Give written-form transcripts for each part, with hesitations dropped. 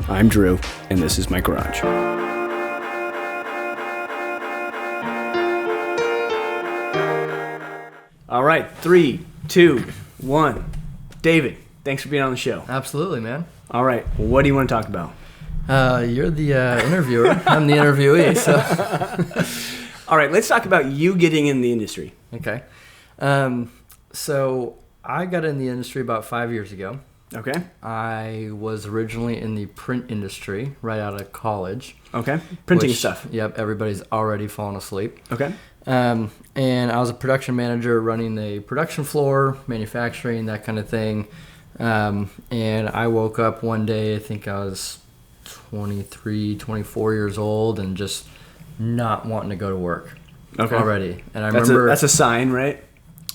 I'm Drew, and this is my garage. All right, 3, 2, 1. David, thanks for being on the show. Absolutely, man. All right, what do you want to talk about? You're the interviewer. I'm the interviewee. So, all right, let's talk about you getting in the industry. okay. So I got in the industry about 5 years ago. Okay. I was originally in the print industry right out of college. Okay. Printing which, stuff. Yep. Everybody's already fallen asleep. Okay. And I was a production manager running the production floor, manufacturing, that kind of thing. And I woke up one day, I think I was 23, 24 years old, and just not wanting to go to work already. And I remember... That's a sign, right?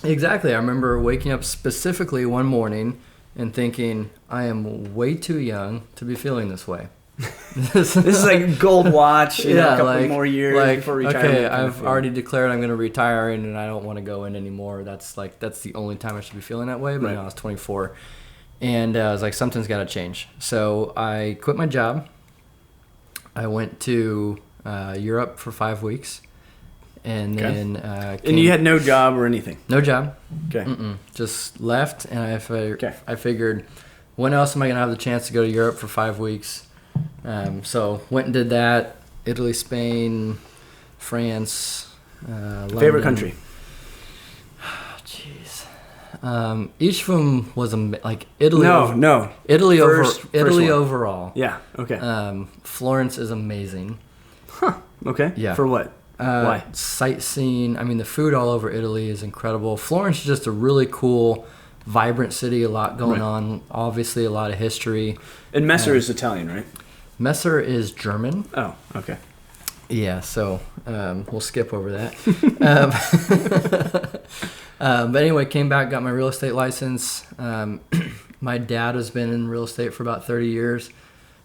Exactly. I remember waking up specifically one morning and thinking, I am way too young to be feeling this way. This is like gold watch, a couple more years before retirement. Okay, I've already declared I'm going to retire and I don't want to go in anymore. That's the only time I should be feeling that way. But right. I was 24. And I was like, something's got to change. So I quit my job. I went to Europe for 5 weeks. And then and you had no job or anything? No job. Okay. Just left, and I figured, when else am I going to have the chance to go to Europe for 5 weeks? So went and did that. Italy, Spain, France, London. Favorite country? Jeez. Each of them was like Italy. No. Italy First overall. Yeah. Okay. Florence is amazing. Huh. Okay. Yeah. For what? Why? Sightseeing. I mean, the food all over Italy is incredible. Florence is just a really cool, vibrant city. A lot going on. Obviously, a lot of history. And Messer is Italian, right? Messer is German. Oh, okay. Yeah, so we'll skip over that. But anyway, came back, got my real estate license. My dad has been in real estate for about 30 years.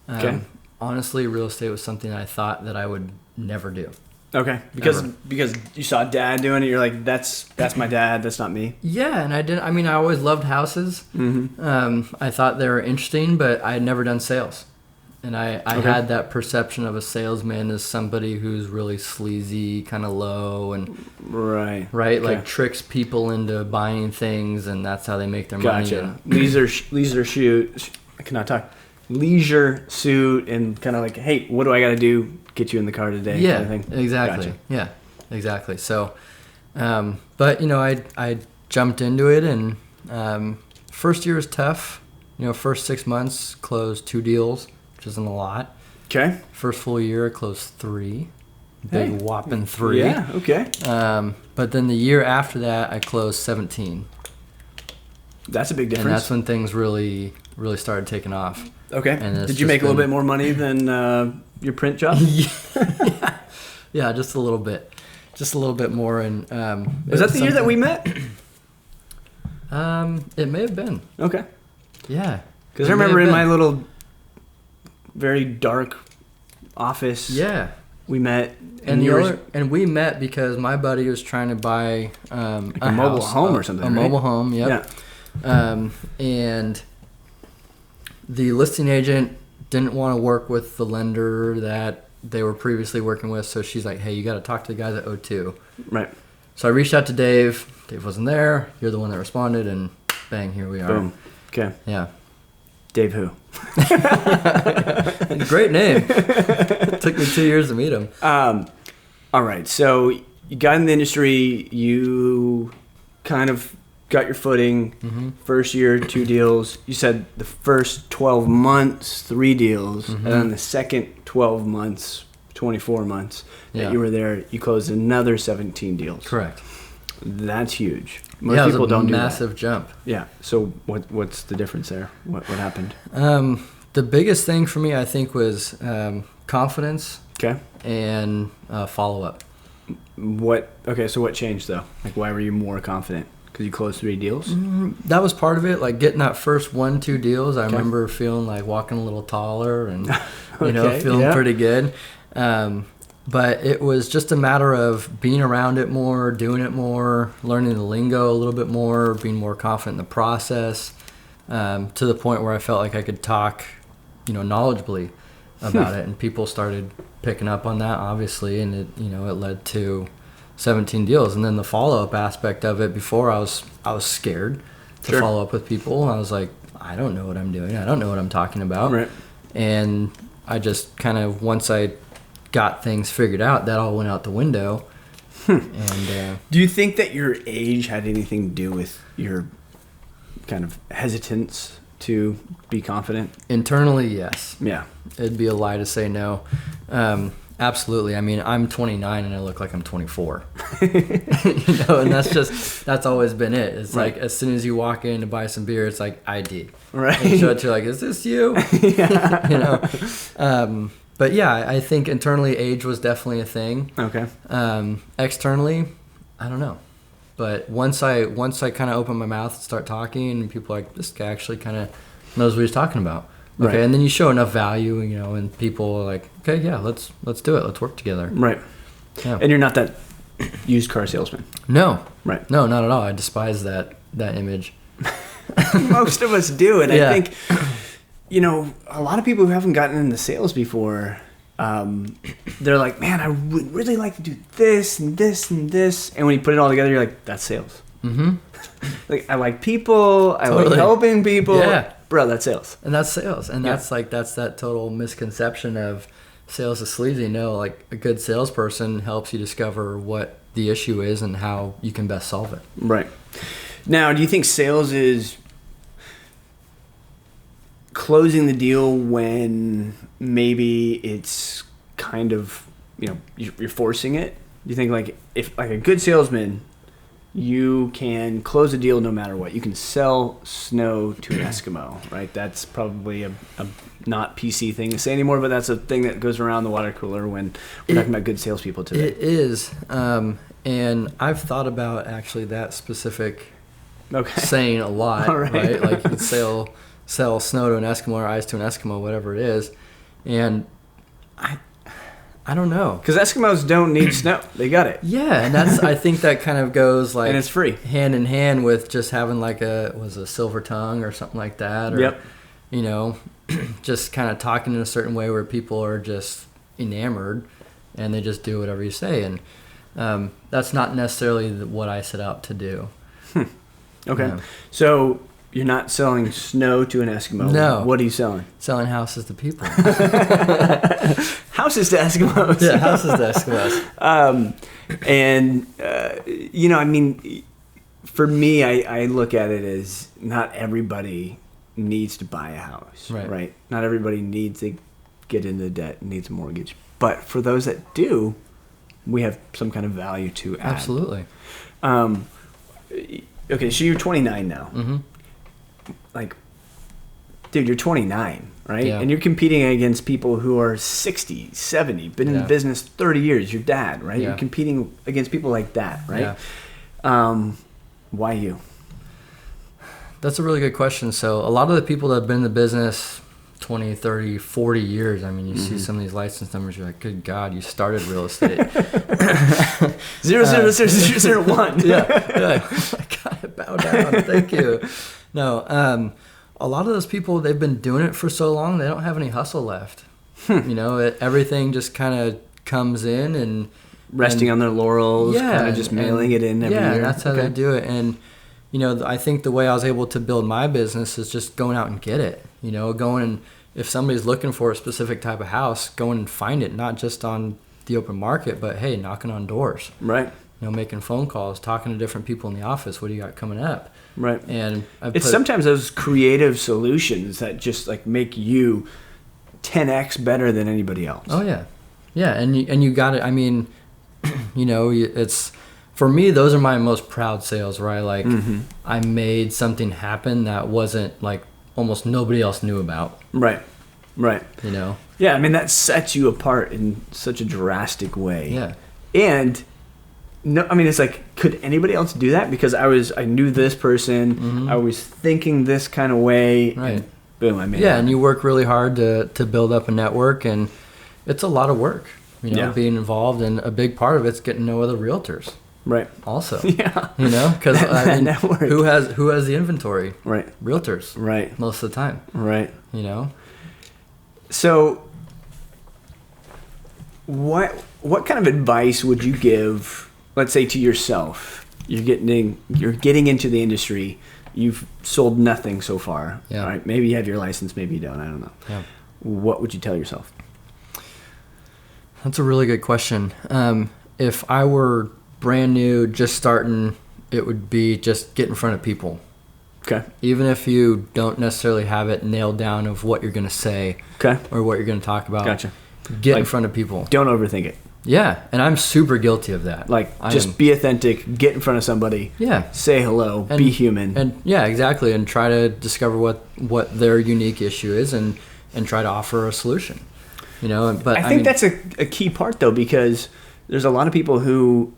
Okay. Honestly, real estate was something I thought that I would never do. Okay, because you saw Dad doing it, you're like, that's my dad, that's not me. Yeah, and I always loved houses. Mm-hmm. I thought they were interesting, but I had never done sales. And I had that perception of a salesman as somebody who's really sleazy, kind of low, and right, okay. Like tricks people into buying things, and that's how they make their money. Gotcha. Leisure suit. I cannot talk. Leisure suit, and kind of like, hey, what do I got to do? Get you in the car today. Yeah, kind of thing. Exactly. Gotcha. Yeah, exactly. So, but I jumped into it, and first year was tough. First 6 months closed 2 deals, which isn't a lot. Okay. First full year I closed 3, big whopping 3. Yeah. Okay. But then the year after that I closed 17. That's a big difference. And that's when things really started taking off. Okay. And did you make a little bit more money than your print job? Yeah, just a little bit. Just a little bit more. And was that the year that we met? It may have been. Okay. Yeah. Because I remember in my little, very dark office. Yeah. We met. And we met because my buddy was trying to buy a mobile home or something. A mobile home. Yep. Yeah. And the listing agent didn't want to work with the lender that they were previously working with, so she's like, hey, you got to talk to the guys at O2. Right. So I reached out to Dave. Dave wasn't there. You're the one that responded, and bang, here we are. Boom. Okay. Yeah. Dave who? Great name. It took me 2 years to meet him. All right. So you got in the industry. You kind of got your footing. Mm-hmm. First year, 2 deals. You said the first 12 months, 3 deals. Mm-hmm. And then the second 12 months, 24 months that you were there, you closed another 17 deals. Correct. That's huge. Most people don't do that. Massive jump. Yeah. So what's the difference there? What happened? The biggest thing for me, I think, was confidence. Okay. And follow-up. So what changed, though? Like, why were you more confident? Because you closed 3 deals? That was part of it. Like, getting that first 1-2 deals, I remember feeling like walking a little taller and, feeling pretty good. But it was just a matter of being around it more, doing it more, learning the lingo a little bit more, being more confident in the process, to the point where I felt like I could talk knowledgeably about it, and people started picking up on that, obviously, and it led to 17 deals. And then the follow-up aspect of it, before I was scared to Sure. follow up with people. I was like, I don't know what I'm doing. I don't know what I'm talking about. Right. And I just kind of, once I got things figured out, that all went out the window. And do you think that your age had anything to do with your kind of hesitance to be confident? internally, yes. Yeah. It'd be a lie to say no. Absolutely. I mean, I'm 29 and I look like I'm 24. And that's always been it. It's Right. like, as soon as you walk in to buy some beer, it's like ID. Right. And you show it to, like, is this you? But yeah, I think internally age was definitely a thing. Okay. Externally, I don't know. But once I kind of open my mouth and start talking, and people are like, this guy actually kind of knows what he's talking about. Okay, Right. and then you show enough value, and people are like, okay, yeah, let's do it. Let's work together. Right. Yeah. And you're not that used car salesman. No, Right. no, not at all. I despise that image. Most of us do. And Yeah. I think, a lot of people who haven't gotten into sales before, they're like, man, I would really like to do this and this and this. And when you put it all together, you're like, that's sales. Mm-hmm. Like, I like people. I like Totally. helping people. Yeah. Bro, that's sales. And that's sales. And Yeah. that's that total misconception of sales is sleazy. No, like, a good salesperson helps you discover what the issue is and how you can best solve it. Right. Now, do you think sales is closing the deal when maybe it's kind of, you're forcing it? Do you think, like, if, like, a good salesman, you can close a deal no matter what? You can sell snow to an Eskimo, right? That's probably a not PC thing to say anymore, but that's a thing that goes around the water cooler when we're talking about good salespeople today. It is. And I've thought about actually that specific Okay. saying a lot, All right. right? Like, you could sell snow to an Eskimo or ice to an Eskimo, whatever it is. And I don't know. Because Eskimos don't need snow. They got it. Yeah, and I think that kind of goes like, And it's free. hand in hand with just having like a silver tongue or something like that, or Yep. just kind of talking in a certain way where people are just enamored and they just do whatever you say. And that's not necessarily what I set out to do. Okay. Yeah. So you're not selling snow to an Eskimo. No. What are you selling? Selling houses to people. Houses to Eskimos. Yeah, houses to Eskimos. I mean, for me, I look at it as not everybody needs to buy a house, Right. Not everybody needs to get into debt, needs a mortgage. But for those that do, we have some kind of value to add. Absolutely. Okay, so you're 29 now. Mm-hmm. Like, dude, you're 29, right? Yeah. And you're competing against people who are 60, 70, been in Yeah. business 30 years, your dad, right? Yeah. You're competing against people like that, right? Yeah. Why you? That's a really good question. So a lot of the people that have been in the business 20, 30, 40 years, I mean, you see some of these license numbers, you're like, good God, you started real estate. 00001. yeah. I gotta bow down. Thank you. No, a lot of those people, they've been doing it for so long, they don't have any hustle left. Everything just kind of comes in and Resting on their laurals, yeah, kind of just mailing it in every year. Yeah, that's how they do it. And I think the way I was able to build my business is just going out and get it. Going and if somebody's looking for a specific type of house, going and find it, not just on the open market, but hey, knocking on doors. Right. Making phone calls, talking to different people in the office. What do you got coming up? Right. And It's sometimes those creative solutions that just like make you 10x better than anybody else. Oh yeah, yeah, and you got it. I mean, it's for me. Those are my most proud sales, where I made something happen that wasn't like almost nobody else knew about. Right. Right. Yeah, I mean that sets you apart in such a drastic way. Yeah. And no, I mean it's like, could anybody else do that? Because I knew this person, I was thinking this kind of way, Right. and boom, I made it. Yeah, and you work really hard to build up a network, and it's a lot of work. Yeah. Being involved, and a big part of it's getting to know other realtors. Right. Also. Yeah. Because That network. who has the inventory? Right. Realtors. Right. Most of the time. Right. So, what kind of advice would you give, let's say, to yourself? You're getting into the industry. You've sold nothing so far. Yeah. Right? Maybe you have your license, maybe you don't. I don't know. Yeah. What would you tell yourself? That's a really good question. If I were brand new, just starting, it would be just get in front of people. Okay. Even if you don't necessarily have it nailed down of what you're going to say. Okay. Or what you're going to talk about. Gotcha. Get in front of people. Don't overthink it. Yeah, and I'm super guilty of that. Just be authentic, get in front of somebody. Yeah. Say hello, be human. And yeah, exactly, and try to discover what their unique issue is and try to offer a solution. But I think that's a key part though, because there's a lot of people who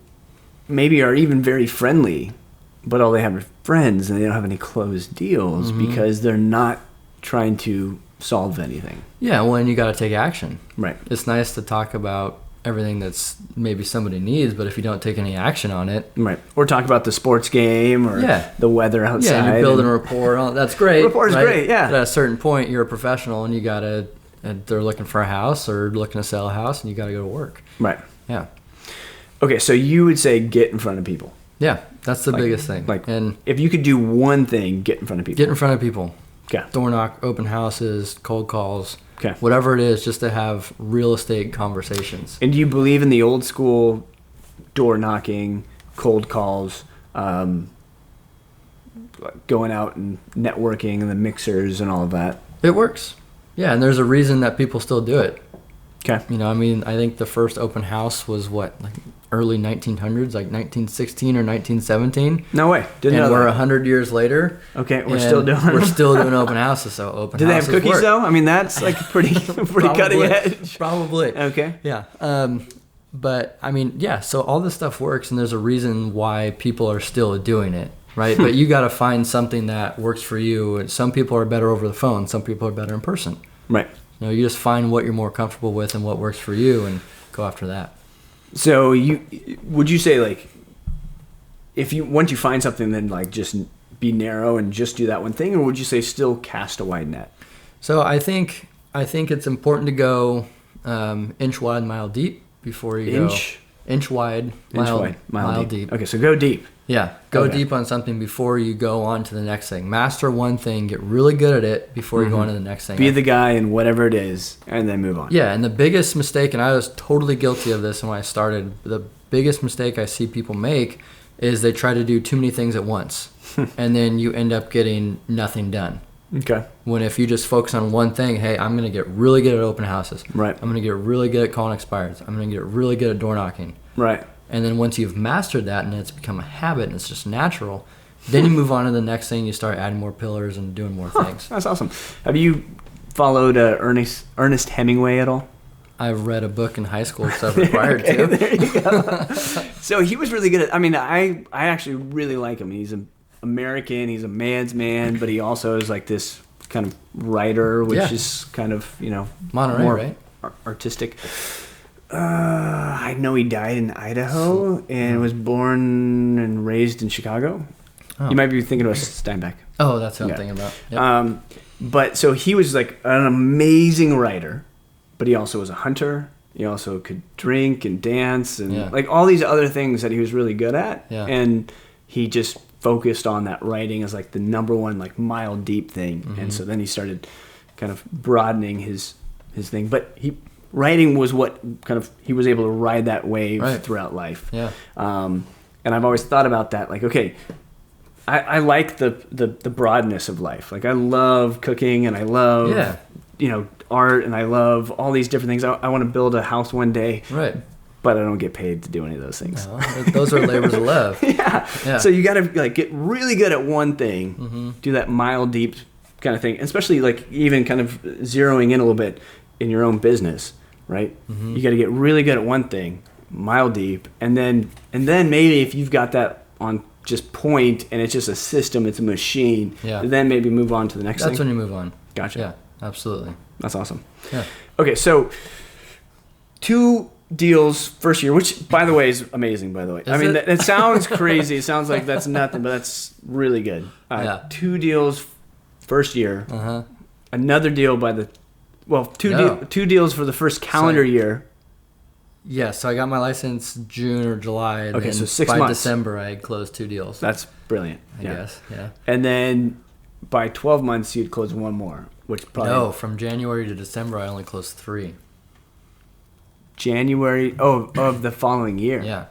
maybe are even very friendly, but all they have are friends and they don't have any closed deals because they're not trying to solve anything. Yeah, well, and you got to take action. Right. It's nice to talk about everything that's maybe somebody needs, but if you don't take any action on it, right, or talk about the sports game or the weather outside. Yeah, you're building a rapport. That's great. Rapport is great. Yeah. But at a certain point, you're a professional, and they're looking for a house or looking to sell a house, and you got to go to work. Right. Yeah. Okay, so you would say get in front of people. Yeah, that's the biggest thing. And if you could do one thing, get in front of people. Get in front of people. Okay. Door knock, open houses, cold calls. Okay. Whatever it is, just to have real estate conversations. And do you believe in the old school door knocking, cold calls, going out and networking and the mixers and all of that? It works. Yeah, and there's a reason that people still do it. Okay. I think the first open house was early 1900s, like 1916 or 1917. No way. Didn't know And we're that. 100 years later. Okay, we're still doing open houses. So open Do they have houses cookies work. though? I mean, that's like pretty cutting edge. Probably. Okay. Yeah. But so all this stuff works, and there's a reason why people are still doing it, right? But you got to find something that works for you. And some people are better over the phone. Some people are better in person. Right. You just find what you're more comfortable with and what works for you, and go after that. So would you say once you find something, then just be narrow and just do that one thing, or would you say still cast a wide net? So I think it's important to go inch wide, mile deep before you go inch wide, mile deep. Okay, so go deep. Yeah, go deep on something before you go on to the next thing. Master one thing, get really good at it before you go on to the next thing. Be the guy in whatever it is, and then move on. Yeah, and the biggest mistake, and I was totally guilty of this when I started, the biggest mistake I see people make is they try to do too many things at once, and then you end up getting nothing done. Okay. When if you just focus on one thing, hey, I'm going to get really good at open houses. Right. I'm going to get really good at calling expireds. I'm going to get really good at door knocking. Right. And then once you've mastered that and it's become a habit and it's just natural, then you move on to the next thing. You start adding more pillars and doing more things. That's awesome. Have you followed Ernest Hemingway at all? I've read a book in high school because I was required to. There you go. So he was really good at, I actually really like him. He's an American. He's a man's man, but he also is like this kind of writer, which is kind of, Monterey, more right? Artistic. I know he died in Idaho and was born and raised in Chicago. Oh. You might be thinking about Steinbeck. Oh, that's what I'm thinking about. Yep. But so he was like an amazing writer, but he also was a hunter. He also could drink and dance and like all these other things that he was really good at. Yeah. And he just focused on that writing as like the number one, like mile deep thing. Mm-hmm. And so then he started kind of broadening his thing. But writing was what kind of he was able to ride that wave throughout life. Yeah. And I've always thought about that. Like, okay, I like the broadness of life. Like I love cooking and I love art and I love all these different things. I want to build a house one day. Right. But I don't get paid to do any of those things. No, those are labors of love. Yeah. So you got to like get really good at one thing, do that mile deep kind of thing, especially like even kind of zeroing in a little bit in your own business, right? Mm-hmm. You got to get really good at one thing, mile deep, and then maybe if you've got that on just point and it's just a system, it's a machine, then maybe move on to the next thing. That's when you move on. Gotcha. Yeah, absolutely. That's awesome. Yeah. Okay, so 2 deals first year, which by the way is amazing. By the way, it sounds crazy. It sounds like that's nothing, but that's really good. 2 deals first year. Another deal by the Well, No. two deals for the first calendar year. Yeah, so I got my license June or July. And Okay, then so 6 by months. December, I had closed 2 deals. That's brilliant. I guess, yeah. And then by 12 months, you'd close one more, which probably... No, from January to December, I only closed 3. January of the following year. Yeah.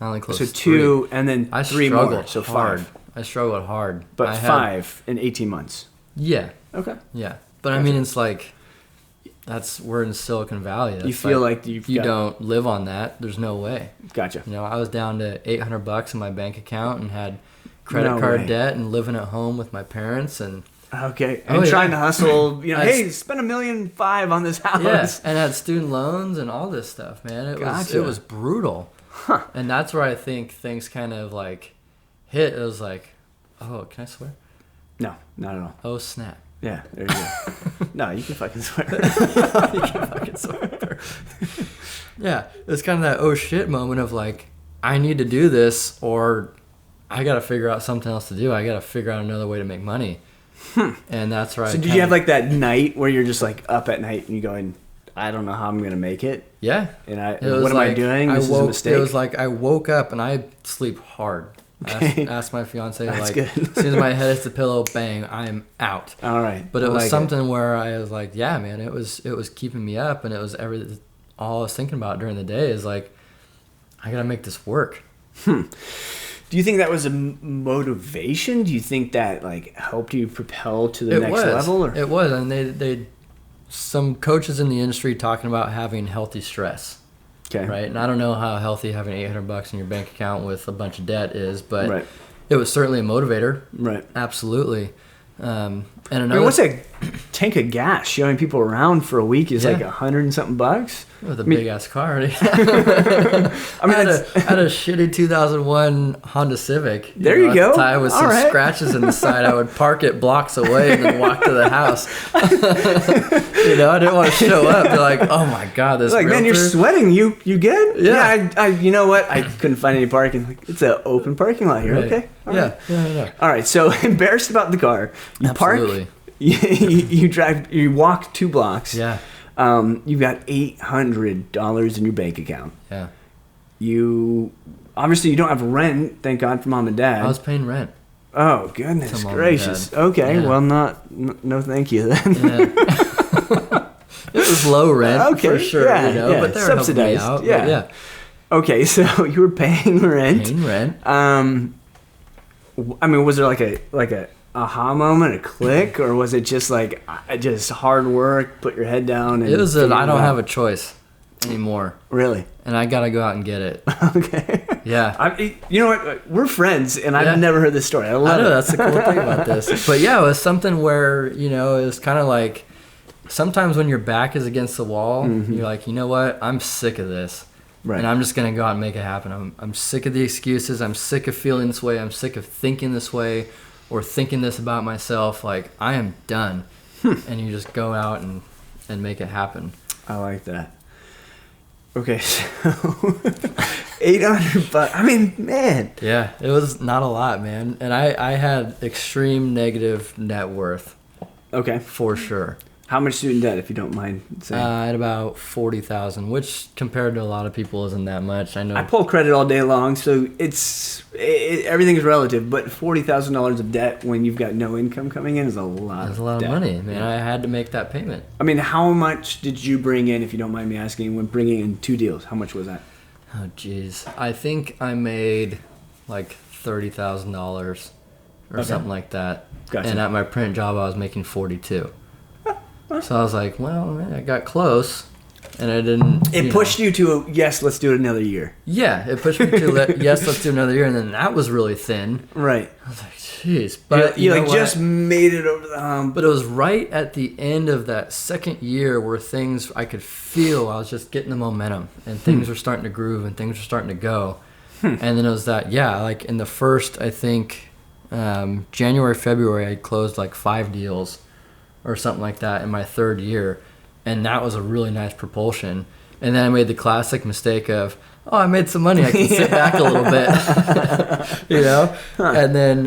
I only closed So 3. 2 and then I 3 struggled more, so hard. 5. I struggled hard. But I had- 5 in 18 months. Yeah, Okay. yeah. But I mean, it's like, we're in Silicon Valley. You That's feel like you've you got... don't live on that. There's no way. Gotcha. You know, I was down to $800 in my bank account and had credit No card way. debt and living at home with my parents and Okay. Oh, And yeah. trying to hustle, I- hey, spend $1.5 million on this house. yeah, and had student loans and all this stuff, man. It Gotcha. was brutal. Huh. And that's where I think things kind of like hit. It was like, oh, can I swear? No, not at all. Oh, snap. Yeah, there you go. No, you can fucking swear. You can fucking swear. Yeah, it was kind of that oh shit moment of like, I need to do this or I got to figure out something else to do. I got to figure out another way to make money. And that's right. So did you have like that night where you're just like up at night and you're going, I don't know how I'm going to make it? Yeah. And It was what am I like, doing? This is a mistake. It was like I woke up and I sleep hard. Okay. I asked my fiance, That's like, good. as soon as my head hits the pillow, bang, I'm out. All right. But it I was like something where I was like, yeah, man, it was keeping me up, and it was all I was thinking about during the day is like, I gotta make this work. Do you think that was a motivation? Do you think that like helped you propel to the next level? Or? It was, and they some coaches in the industry talking about having healthy stress. Okay. Right, and I don't know how healthy having $800 in your bank account with a bunch of debt is, but Right. it was certainly a motivator. Right. Absolutely. And another, I mean, what's a tank of gas showing people around for a week is Yeah. like $100 and something bucks? with a mean- big ass car? I mean, I that's- had a shitty 2001 Honda Civic. There you at go. the time with All some right. scratches in the side. I would park it blocks away and then walk to the house. You know, I didn't want to show up. They're like, oh my god, this It's like, man, you're realtor- sweating. You good? Yeah. I you know what? I couldn't find any parking. Like, it's an open parking lot here. Right. Okay. All Yeah, right. yeah. All right. So embarrassed about the car. You Absolutely. park. You drive. You walk 2 blocks. Yeah, You've got $800 in your bank account. yeah. You obviously you don't have rent. Thank God for mom and dad. I was paying rent. Oh goodness To mom and gracious. dad. Okay. Yeah. Well, no, thank you then. Yeah. It was low rent Okay, for sure, yeah, you know, yeah, but they were helping me subsidized, out. yeah. But yeah, Okay, so you were paying rent. paying rent. I mean, was there like a aha moment, a click, or was it just like just hard work, put your head down? And It was figure I don't out? have a choice anymore, Really. and I gotta go out and get it. Okay. Yeah. You know what? We're friends, and Yeah. I've never heard this story. I love I know it. that's the cool thing about this. But yeah, it was something where, you know, it was kind of like sometimes when your back is against the wall, you're like, you know what? I'm sick of this. Right. And I'm just going to go out and make it happen. I'm sick of the excuses. I'm sick of feeling this way. I'm sick of thinking this way or thinking this about myself. Like, I am done. And you just go out and make it happen. I like that. Okay, so $800. I mean, man. Yeah, it was not a lot, man. And I had extreme negative net worth Okay. for sure. How much student debt, if you don't mind saying? At about 40,000, which compared to a lot of people isn't that much. I know. I pull credit all day long, so everything is relative. But $40,000 of debt when you've got no income coming in is a lot. That's a lot of debt. money, man. I had to make that payment. I mean, how much did you bring in, if you don't mind me asking, when bringing in 2 deals? How much was that? Oh, jeez. I think I made like $30,000 or Okay. something like that. Gotcha. And at my print job, I was making 42. So I was like, well, man, I got close, and I didn't. It pushed you to yes, let's do it another year. Yeah, it pushed me to yes, let's do another year, and then that was really thin. Right. I was like, jeez. But you know like what? just made it over the hump. But it was right at the end of that second year where things I could feel I was just getting the momentum and things were starting to groove and things were starting to go. And then it was that, yeah, like in the first, I think, January, February, I closed like 5 deals or something like that in my third year. And that was a really nice propulsion. And then I made the classic mistake of, oh, I made some money. I can sit back a little bit, you know? And then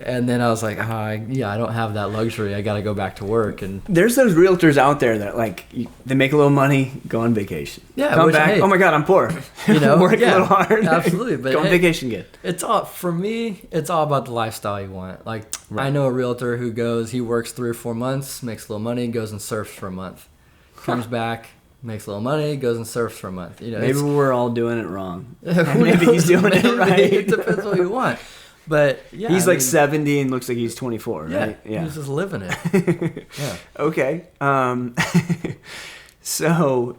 And then I was like, I don't have that luxury. I got to go back to work. And there's those realtors out there that like they make a little money, go on vacation. Yeah, come back. Hey, oh my God, I'm poor. You know, work a little hard. Absolutely, but go on vacation again. It's all for me. It's all about the lifestyle you want. Like I know a realtor who goes, he works 3 or 4 months, makes a little money, goes and surfs for a month, comes back, makes a little money, goes and surfs for a month. You know, maybe we're all doing it wrong. Maybe he's doing it right. It depends what you want. But yeah, he's 70 and looks like he's 24, right? Yeah, he's just living it. Yeah. Okay. So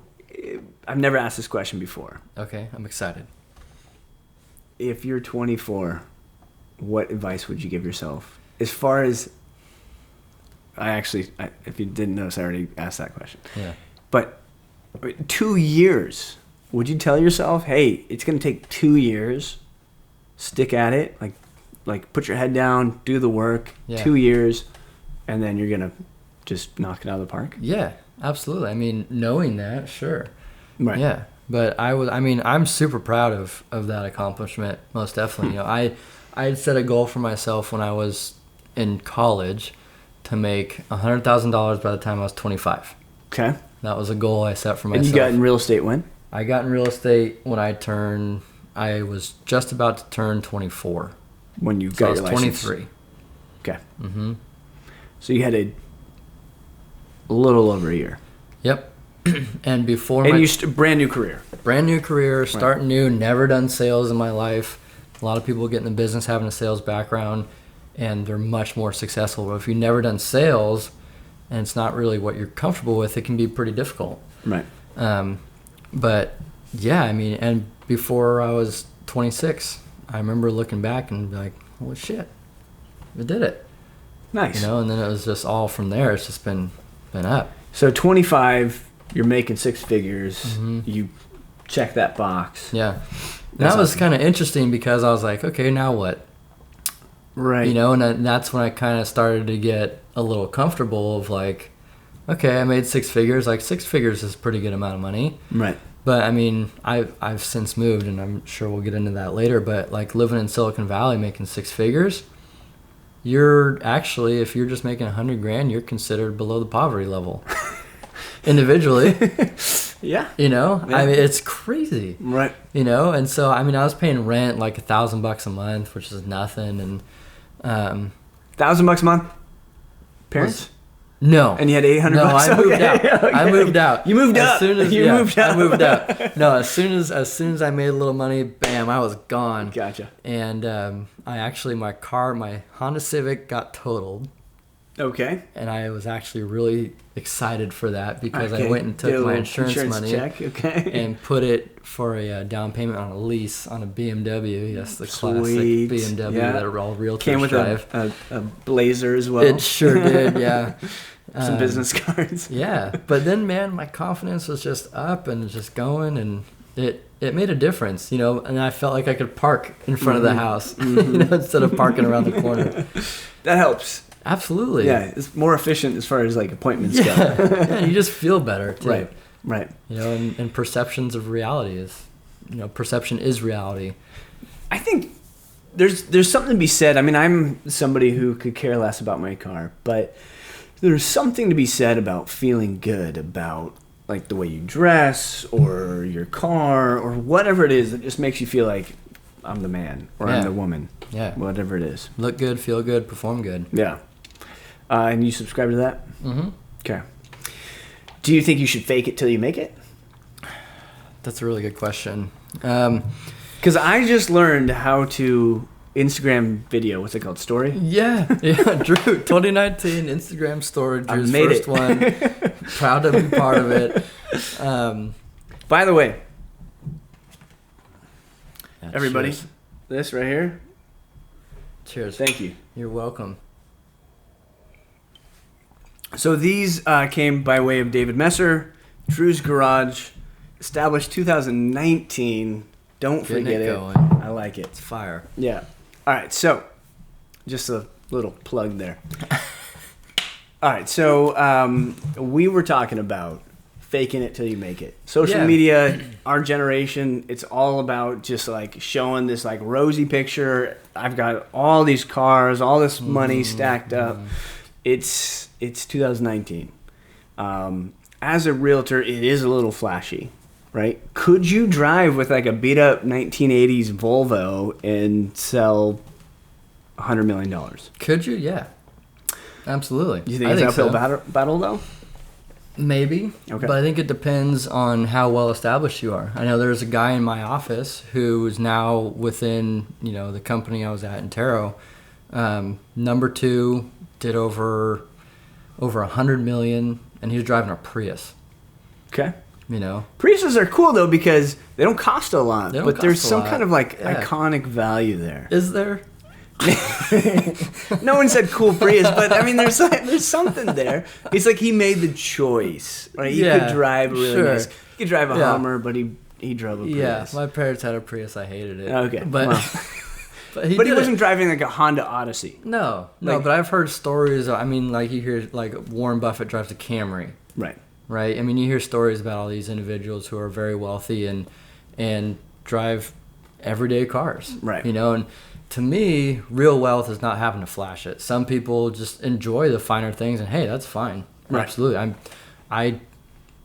I've never asked this question before. Okay, I'm excited. If you're 24, what advice would you give yourself? As far as if you didn't notice, I already asked that question. Yeah. But 2 years, would you tell yourself, hey, it's going to take 2 years, stick at it, like put your head down, do the work, 2 years, and then you're going to just knock it out of the park? Yeah, absolutely. I mean, knowing that, sure. Right. Yeah. But I'm super proud of that accomplishment, most definitely. You know, I had set a goal for myself when I was in college to make $100,000 by the time I was 25. Okay. That was a goal I set for myself. And you got in real estate when? I got in real estate when I was just about to turn 24. When you got your license? 23. Okay. Mm-hmm. So you had a little over a year. Yep. And before brand new career. Brand new career, starting new, never done sales in my life. A lot of people get in the business having a sales background, and they're much more successful. But if you've never done sales, and it's not really what you're comfortable with, it can be pretty difficult. Right. But yeah, I mean, and before I was 26, I remember looking back and be like, holy shit, I did it. Nice. You know, and then it was just all from there. It's just been up. So 25, you're making 6 figures. Mm-hmm. You check that box. Yeah. That was kind of interesting because I was like, okay, now what? Right. You know, and that's when I kind of started to get a little comfortable of like, okay, I made 6 figures. Like 6 figures is a pretty good amount of money. Right. But I mean, I've since moved, and I'm sure we'll get into that later. But like living in Silicon Valley, making 6 figures, you're actually, if you're just making $100,000, you're considered below the poverty level, individially. Yeah. You know, yeah. I mean, it's crazy. Right. You know, and so I mean, I was paying rent like $1,000 a month, which is nothing, and $1,000 a month. Parents? No. And you had $800. No, I moved out. Okay. I moved out. You moved up. Moved out. I moved out. No, as soon as I made a little money, bam, I was gone. Gotcha. And my Honda Civic got totaled. Okay. And I was actually really excited for that because I went and took my insurance money check. Okay. and put it for a down payment on a lease on a BMW. Yes, the classic BMW that all realtors came with drive. A Blazer as well. It sure did, yeah. Some business cards. Yeah, but then, man, my confidence was just up and just going, and it made a difference, you know. And I felt like I could park in front of the house, you know, instead of parking around the corner. That helps. Absolutely. Yeah, it's more efficient as far as like appointments go. Yeah, you just feel better too. Right. You know, and perceptions of reality is, you know, perception is reality. I think there's something to be said. I mean, I'm somebody who could care less about my car, but there's something to be said about feeling good about like the way you dress or your car or whatever it is that just makes you feel like I'm the man or I'm the woman. Yeah. Whatever it is. Look good, feel good, perform good. Yeah. And you subscribe to that? Mm-hmm. Okay. Do you think you should fake it till you make it? That's a really good question. Because I just learned how to Instagram video. What's it called? Story? Yeah. Drew, 2019 Instagram story. Drew's first one. Proud to be part of it. By the way, everybody, cheers. This right here. Cheers. Thank you. You're welcome. So these came by way of David Messer, Drew's Garage, established 2019. Don't forget it. Going. I like it. It's fire. Yeah. All right. So, just a little plug there. All right. So we were talking about faking it till you make it. Social Yeah. media, our generation, it's all about just like showing this like rosy picture. I've got all these cars, all this money stacked up. It's 2019. As a realtor, it is a little flashy, right? Could you drive with like a beat up 1980s Volvo and sell $100 million? Could you? Yeah. Absolutely. Do you think it's an uphill battle though? Maybe. Okay. But I think it depends on how well established you are. I know there's a guy in my office who is now within, the company I was at in Taro. Number 2 did over $100 million, and he was driving a Prius. Okay. Priuses are cool though because they don't cost a lot, but there's some kind of like Yeah. iconic value there. Is there? No one said cool Prius, but I mean, there's something there. It's like he made the choice, right? You could drive a really nice. You could drive a Hummer, but he drove a Prius. Yeah, my parents had a Prius. I hated it. Okay, but well. but he wasn't driving like a Honda Odyssey. No. But I've heard stories. I mean, like you hear like Warren Buffett drives a Camry. Right. I mean, you hear stories about all these individuals who are very wealthy and drive everyday cars. Right. And to me, real wealth is not having to flash it. Some people just enjoy the finer things, and hey, that's fine. Right. Absolutely. I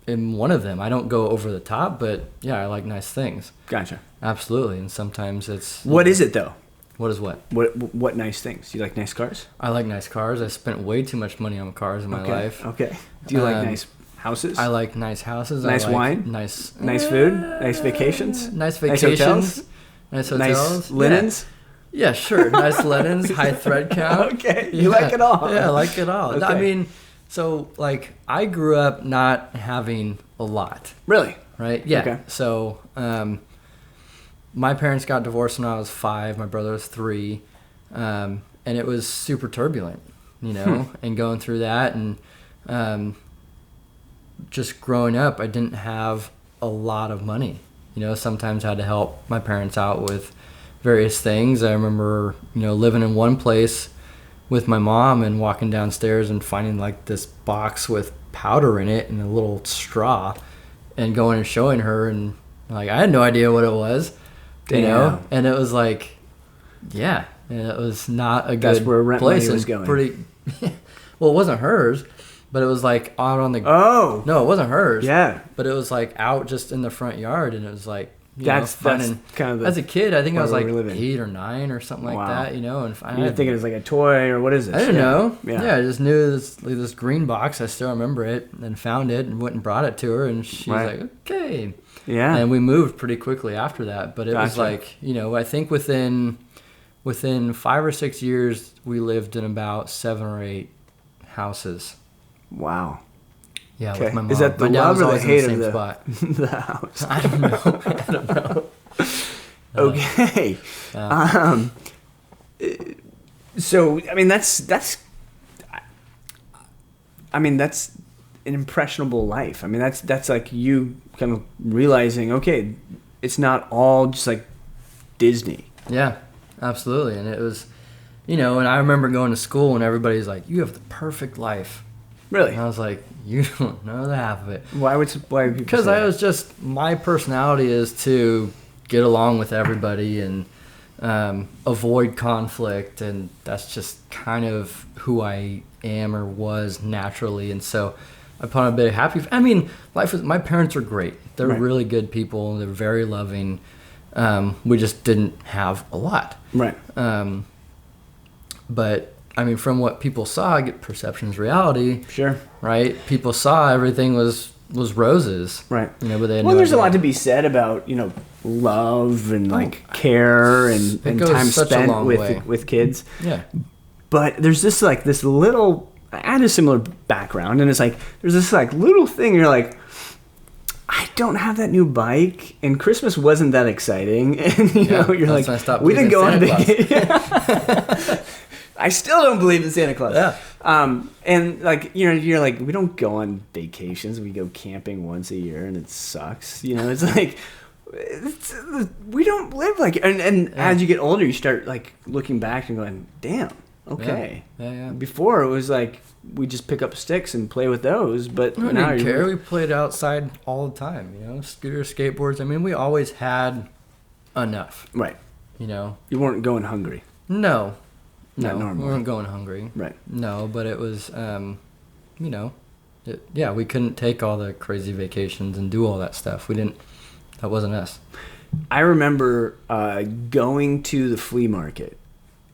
am one of them. I don't go over the top, but yeah, I like nice things. Gotcha. Absolutely. And sometimes it's... What is it, though? What is what? What nice things? Do you like nice cars? I like nice cars. I spent way too much money on cars in my life. Okay. Do you like nice houses? I like nice houses. Nice I like wine? Nice food? Nice vacations? Nice vacations. Nice hotels. Nice linens? Yeah, sure. Nice linens, high thread count. Okay. You like it all. Yeah, I like it all. Okay. I mean, so like I grew up not having a lot. Really? Right? Yeah. Okay. So my parents got divorced when I was 5. My brother was 3. And it was super turbulent, and going through that and just growing up, I didn't have a lot of money. Sometimes I had to help my parents out with various things. I remember, living in one place with my mom and walking downstairs and finding like this box with powder in it and a little straw and going and showing her, and like I had no idea what it was, Damn. and it was like, yeah, and it was not a That's good where rent place. money was going. Well, it wasn't hers, but it was like out on the... Oh. No, it wasn't hers. Yeah. But it was like out just in the front yard, and it was like, That's kind of as a kid, I think I was like living. 8 or 9 or something like that, and You're thinking it's like a toy, or what is this? I didn't know. Yeah. I just knew this green box. I still remember it, and found it and went and brought it to her, and she's like, okay. Yeah. And we moved pretty quickly after that, but it was Gotcha. like, I think within 5 or 6 years, we lived in about 7 or 8 houses. Wow. Yeah, Okay. with my mom. Is that the My dad love was or the always in hate same of the, spot. the house? I don't know. Okay. So I mean that's an impressionable life. I mean that's like you kind of realizing, okay, it's not all just like Disney. Yeah, absolutely. And it was, and I remember going to school and everybody's like, you have the perfect life. Really? And I was like, you don't know the half of it. Why would people Because say I that? was just, my personality is to get along with everybody and avoid conflict, and that's just kind of who I am or was naturally. And so I put on a bit of happy. I mean, my parents are great. They're Right. really good people. They're very loving. We just didn't have a lot. Right. But I mean, from what people saw, I get perception's reality. Sure. Right? People saw everything was roses. Right. But they had Well, no there's a idea. lot to be said about, love and like care and goes time such a spent long way. with kids. Yeah. But there's this like this little, I had a similar background, and it's like there's this like little thing you're like, I don't have that new bike, and Christmas wasn't that exciting, and you're that's like, when I stopped we didn't go on believing in vacation. I still don't believe in Santa Claus. Yeah. And like you're like, we don't go on vacations. We go camping once a year, and it sucks. It's like we don't live like. And as you get older, you start like looking back and going, damn, Okay. Yeah. Before it was like we just pick up sticks and play with those, but I now didn't care. We played outside all the time, scooters, skateboards. I mean, we always had enough. Right. You weren't going hungry. No. Not No, normal. we weren't going hungry. Right. No, but it was, we couldn't take all the crazy vacations and do all that stuff. That wasn't us. I remember going to the flea market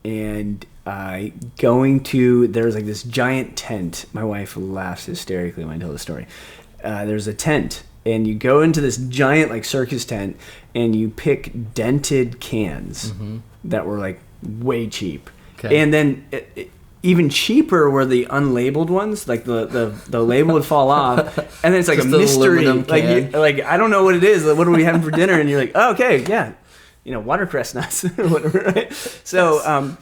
and there's like this giant tent. My wife laughs hysterically when I tell the story. There's a tent, and you go into this giant like circus tent, and you pick dented cans that were like way cheap. Okay. And then even cheaper were the unlabeled ones. Like the label would fall off, and then it's like a mystery. Like I don't know what it is. Like, what are we having for dinner? And you're like, oh, okay, yeah, watercress nuts or whatever. Right? So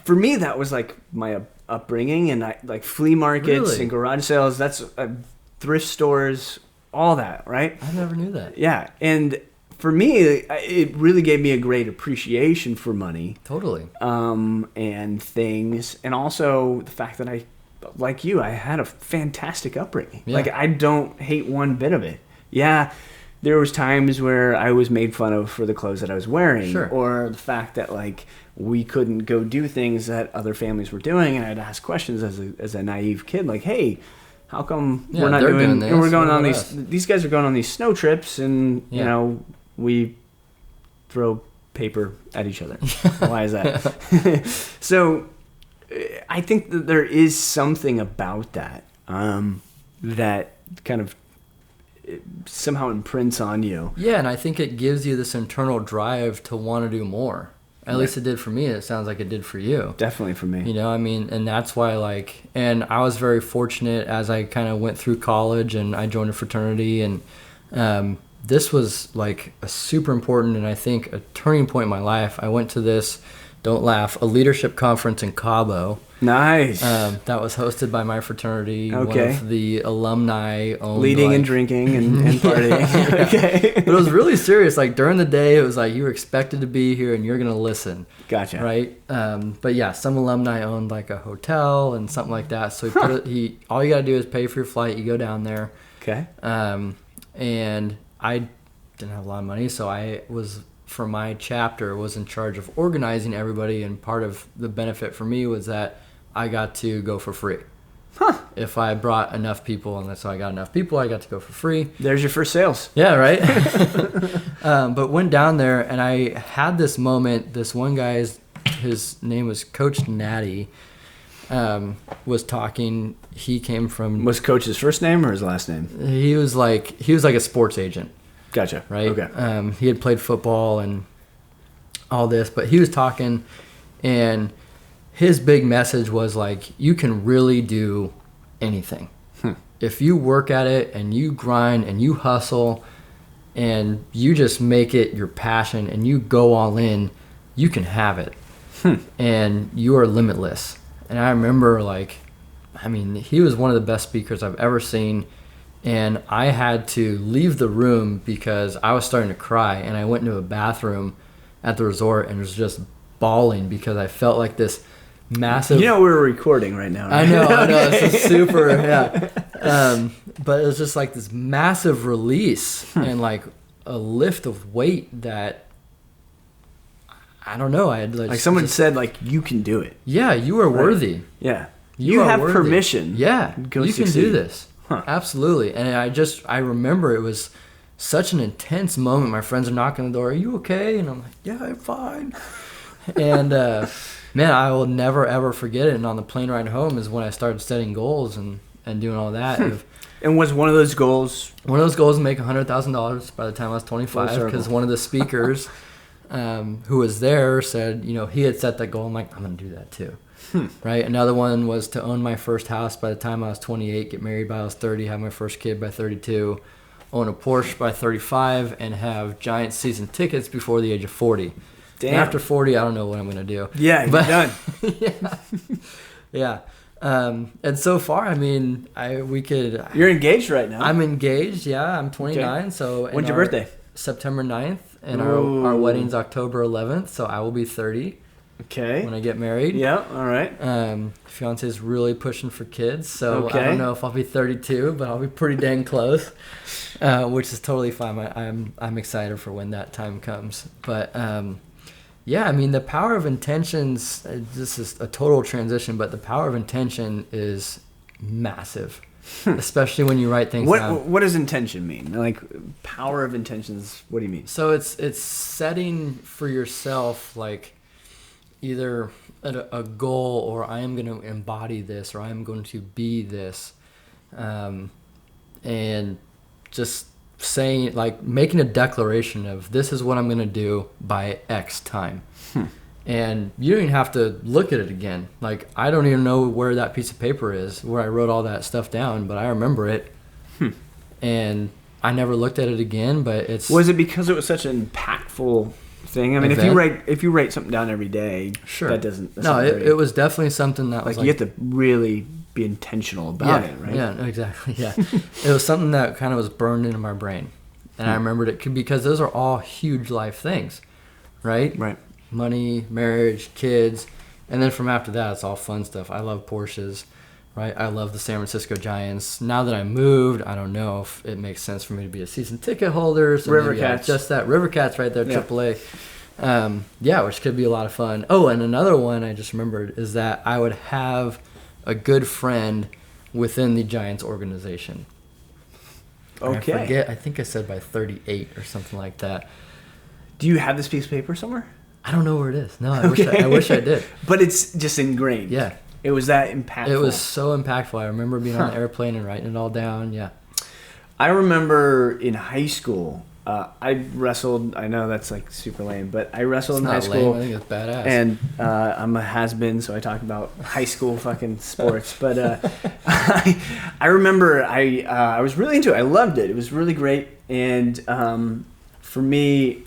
for me, that was like my upbringing, and I like flea markets and garage sales. That's thrift stores, all that. Right? I never knew that. Yeah, and for me, it really gave me a great appreciation for money. Totally. And things. And also the fact that I had a fantastic upbringing. Yeah. Like, I don't hate one bit of it. Yeah, there was times where I was made fun of for the clothes that I was wearing. Sure. Or the fact that, like, we couldn't go do things that other families were doing. And I'd ask questions as a naive kid. Like, hey, how come we're not doing this? And we're going on these guys are going on these snow trips and, we throw paper at each other. Why is that? So I think that there is something about that that kind of somehow imprints on you. Yeah, and I think it gives you this internal drive to want to do more. At least it did for me. It sounds like it did for you. Definitely for me. And that's why, and I was very fortunate as I kind of went through college and I joined a fraternity, and this was like a super important and I think a turning point in my life. I went to this, don't laugh, a leadership conference in Cabo. Nice. That was hosted by my fraternity. Okay. One of the alumni owned. Leading and drinking and partying. Okay. But it was really serious. Like during the day, it was like you were expected to be here and you're going to listen. Gotcha. Right? But yeah, some alumni owned like a hotel and something like that. So all you got to do is pay for your flight. You go down there. Okay. And I didn't have a lot of money, so I was, for my chapter, was in charge of organizing everybody, and part of the benefit for me was that I got to go for free. Huh. If I brought enough people, and so I got enough people, I got to go for free. There's your first sales. Yeah, right? But went down there, and I had this moment. This one guy's, his name was Coach Natty, was talking. He came from... Was Coach his first name or his last name? He was like a sports agent. Gotcha. Right? Okay. He had played football and all this, but he was talking, and his big message was like, you can really do anything. If you work at it and you grind and you hustle and you just make it your passion and you go all in, you can have it. And you are limitless. And I remember he was one of the best speakers I've ever seen. And I had to leave the room because I was starting to cry. And I went into a bathroom at the resort and was just bawling because I felt like this massive... we're recording right now. Right? I know. It's super, yeah. But it was just like this massive release and like a lift of weight that... I don't know. I had like someone said, like, you can do it. Yeah, you are worthy. Yeah. You have worthy. Permission. Yeah, you can do this. Huh. Absolutely. And I remember it was such an intense moment. My friends are knocking on the door. Are you okay? And I'm like, yeah, I'm fine. And man, I will never, ever forget it. And on the plane ride home is when I started setting goals and doing all that. And was one of those goals? One of those goals to make $100,000 by the time I was 25, because one of the speakers who was there said, he had set that goal. I'm like, I'm going to do that too. Right. Another one was to own my first house by the time I was 28, get married by I was 30, have my first kid by 32, own a Porsche by 35, and have Giants season tickets before the age of 40. Damn. And after 40, I don't know what I'm going to do. Yeah, you're done. Yeah. And so far, You're engaged right now. I'm engaged. Yeah, I'm 29. Okay. So when's your birthday? September 9th, and our wedding's October 11th. So I will be 30. Okay. when I get married. Yeah. All right. Fiance's really pushing for kids, so Okay. I don't know if I'll be 32, but I'll be pretty dang close, which is totally fine. I'm excited for when that time comes. But yeah, I mean, the power of intentions. This is a total transition, but the power of intention is massive, especially when you write things down. What does intention mean? Like power of intentions. What do you mean? So it's setting for yourself like either a goal, or I am going to embody this, or I am going to be this, and just saying, like, making a declaration of this is what I'm going to do by X time. And you don't even have to look at it again. Like, I don't even know where that piece of paper is, where I wrote all that stuff down, but I remember it. And I never looked at it again, but it's... Was it because it was such an impactful thing? I mean, if you write something down every day, sure, that doesn't... No, it was definitely something that was like you have to really be intentional about it, right? Yeah, exactly. Yeah, it was something that kind of was burned into my brain, and I remembered it because those are all huge life things, right? Right. Money, marriage, kids, and then from after that, it's all fun stuff. I love Porsches, right? I love the San Francisco Giants. Now that I moved, I don't know if it makes sense for me to be a season ticket holder. So River Cats. Just that. River Cats right there, Yeah. AAA. Yeah, which could be a lot of fun. Oh, and another one I just remembered is that I would have a good friend within the Giants organization. Okay. I forget. I think I said by 38 or something like that. Do you have this piece of paper somewhere? I don't know where it is. No, I wish I did. But it's just ingrained. Yeah. It was that impactful. It was so impactful. I remember being on the airplane and writing it all down. Yeah. I remember in high school, I wrestled. I know that's like super lame, but I wrestled in high school. Lame. I think it's badass. And I'm a has-been, so I talk about high school fucking sports. But I remember I was really into it. I loved it. It was really great. And for me,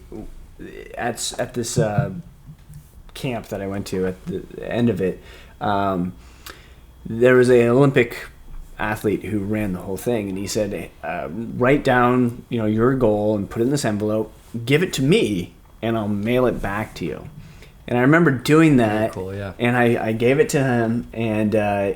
at this camp that I went to at the end of it, there was an Olympic athlete who ran the whole thing, and he said, write down your goal and put it in this envelope, give it to me, and I'll mail it back to you. And I remember doing that. Very cool, yeah. And I gave it to him, and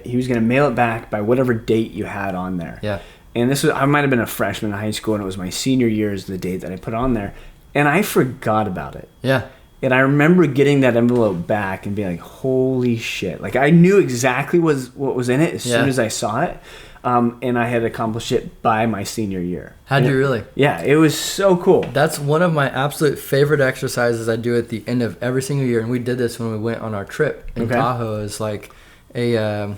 he was going to mail it back by whatever date you had on there. Yeah. And I might have been a freshman in high school, and it was my senior year is the date that I put on there, and I forgot about it. Yeah. And I remember getting that envelope back and being like, holy shit. Like, I knew exactly what was in it as soon as I saw it. And I had accomplished it by my senior year. How'd you really? Yeah, it was so cool. That's one of my absolute favorite exercises I do at the end of every single year. And we did this when we went on our trip in Tahoe. It's like a,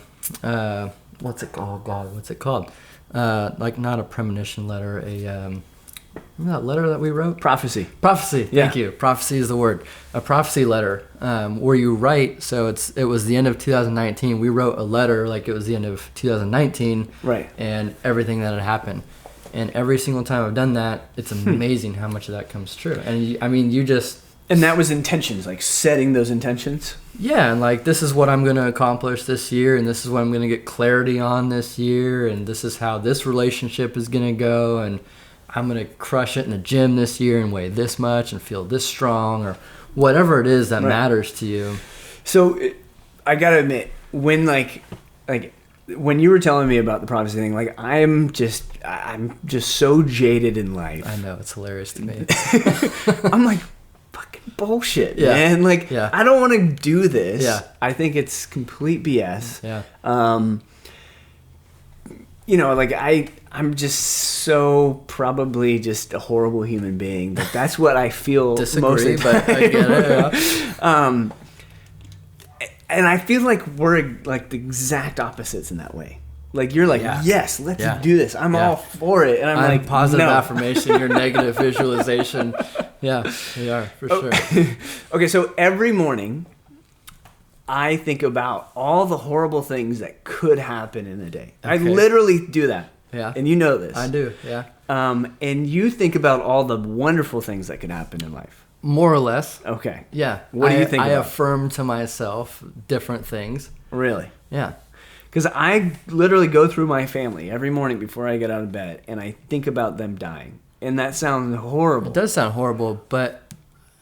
what's it called? Oh, God, what's it called? Like, not a premonition letter, that letter that we wrote? Prophecy. Yeah. Thank you. Prophecy is the word. A prophecy letter, where you write. So it was the end of 2019. We wrote a letter like it was the end of 2019. Right. And everything that had happened. And every single time I've done that, it's amazing how much of that comes true. And And that was intentions, like setting those intentions. Yeah, and like, this is what I'm going to accomplish this year, and this is what I'm going to get clarity on this year, and this is how this relationship is going to go, and I'm going to crush it in the gym this year and weigh this much and feel this strong, or whatever it is that matters to you. So I got to admit, when when you were telling me about the prophecy thing, like, I'm just so jaded in life. I know, it's hilarious to me. I'm like, fucking bullshit, man. Like, I don't want to do this. Yeah. I think it's complete BS. Yeah. Like, I'm just so probably just a horrible human being. That's what I feel most of the time. But I get it. Yeah. And I feel like we're like the exact opposites in that way. Like, you're like, yes, let's do this. I'm all for it. And I'm like, positive no. affirmation, your negative visualization. Yeah, we are, for sure. Okay, so every morning, I think about all the horrible things that could happen in a day. Okay. I literally do that. Yeah. And you know this. I do, yeah. And you think about all the wonderful things that could happen in life. More or less. Okay. Yeah. What do you think I about? affirm to myself different things. Really? Yeah. Because I literally go through my family every morning before I get out of bed, and I think about them dying. And that sounds horrible. It does sound horrible, but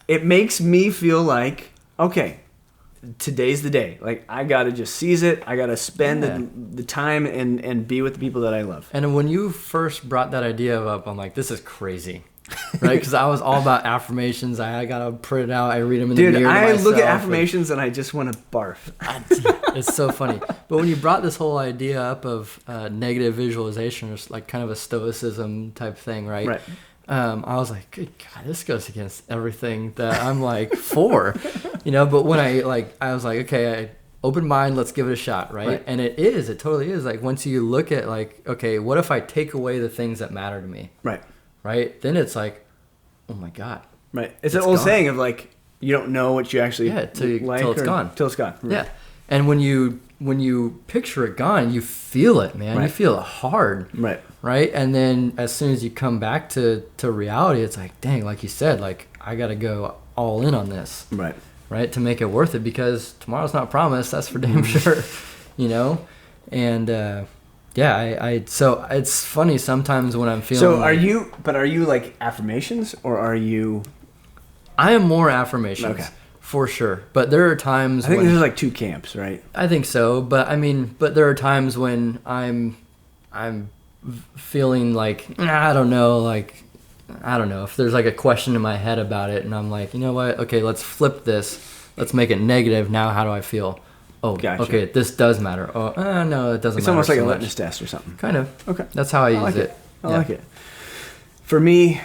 it makes me feel like, okay, today's the day. Like, I got to just seize it. I got to spend the time and be with the people that I love. And when you first brought that idea up, I'm like, this is crazy. Right? Because I was all about affirmations. I got to print it out. I read them in the mirror. Dude, I look at affirmations and I just want to barf. It's so funny. But when you brought this whole idea up of negative visualization, or like kind of a stoicism type thing, right? Right. I was like, good God, this goes against everything that I'm like for, but when I was like, okay, open mind, let's give it a shot. Right. And it totally is. Like, once you look at like, okay, what if I take away the things that matter to me? Right. Then it's like, oh my God. Right. It's an old saying of like, you don't know what you actually till it's gone. Till it's gone. Right. Yeah. And when you picture it gone, you feel it, man. You feel it hard. Right. And then as soon as you come back to reality, it's like, dang, like you said, like, I got to go all in on this. Right. To make it worth it, because tomorrow's not promised. That's for damn sure. And, so it's funny sometimes when I'm feeling. So are you like affirmations, or are you? I am more affirmations. Okay. For sure. But there are times I think there's like two camps, right? I think so. But there are times when I'm feeling like, I don't know if there's like a question in my head about it, and I'm like, you know what? Okay, let's flip this. Let's make it negative. Now how do I feel? Oh, gotcha. Okay, this does matter. Oh, no, it doesn't matter. It's almost like so a litmus test or something. Kind of. Okay. That's how I use it. I like it. For me,